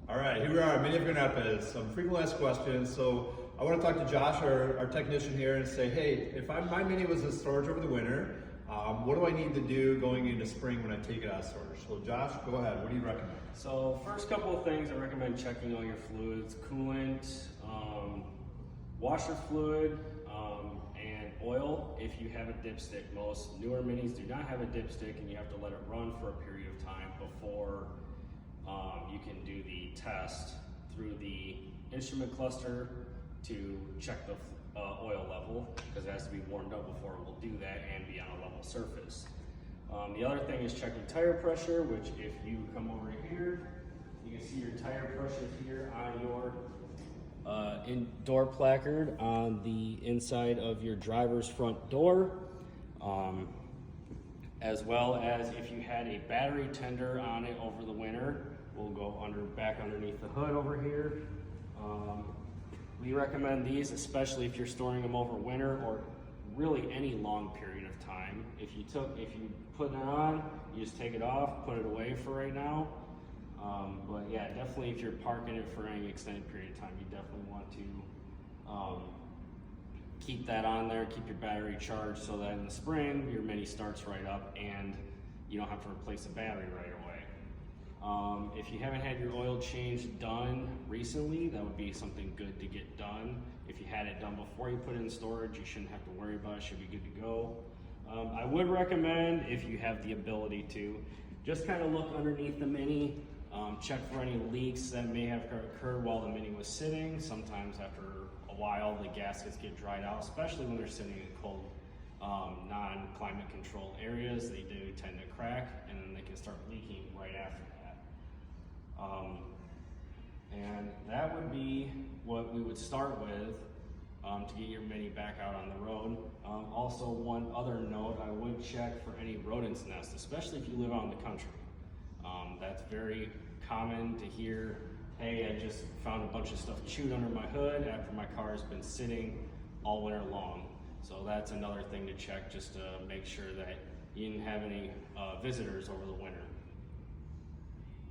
All right, here we are, Mini Upgrade, some frequently asked questions. So I want to talk to Josh, our technician here, and say, hey, if my Mini was in storage over the winter, what do I need to do going into spring when I take it out of storage? So Josh, go ahead, what do you recommend? So first couple of things, I recommend checking all your fluids, coolant, washer fluid, and oil if you have a dipstick. Most newer Minis do not have a dipstick, and you have to let it run for a period of time before you can do the test through the instrument cluster to check the oil level, because it has to be warmed up before it will do that and be on a level surface. The other thing is checking tire pressure, which if you come over here, you can see your tire pressure here on your door placard on the inside of your driver's front door, as well as if you had a battery tender on it over the winter. We'll go back underneath the hood over here. We recommend these, especially if you're storing them over winter or really any long period of time. If you put it on, you just take it off, put it away for right now. But yeah, definitely if you're parking it for any extended period of time, you definitely want to keep that on there, keep your battery charged so that in the spring, your Mini starts right up and you don't have to replace the battery right away. If you haven't had your oil change done recently, that would be something good to get done. If you had it done before you put it in storage, you shouldn't have to worry about it, should be good to go. I would recommend, if you have the ability to, just kind of look underneath the Mini, check for any leaks that may have occurred while the Mini was sitting. Sometimes after a while, the gaskets get dried out, especially when they're sitting in cold, non-climate controlled areas. They do tend to crack, and then they can start leaking right after that. And that would be what we would start with to get your Mini back out on the road. Also, one other note, I would check for any rodent's nest, especially if you live out in the country. That's very common to hear, hey, I just found a bunch of stuff chewed under my hood after my car has been sitting all winter long. So that's another thing to check, just to make sure that you didn't have any visitors over the winter.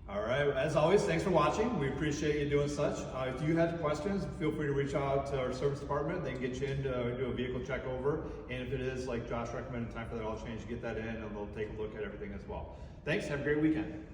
All right, as always, thanks for watching. We appreciate you doing such. If you have questions, feel free to reach out to our service department. They can get you in to do a vehicle check over. And if it is, like Josh recommended, time for that oil change, get that in and they'll take a look at everything as well. Thanks, have a great weekend.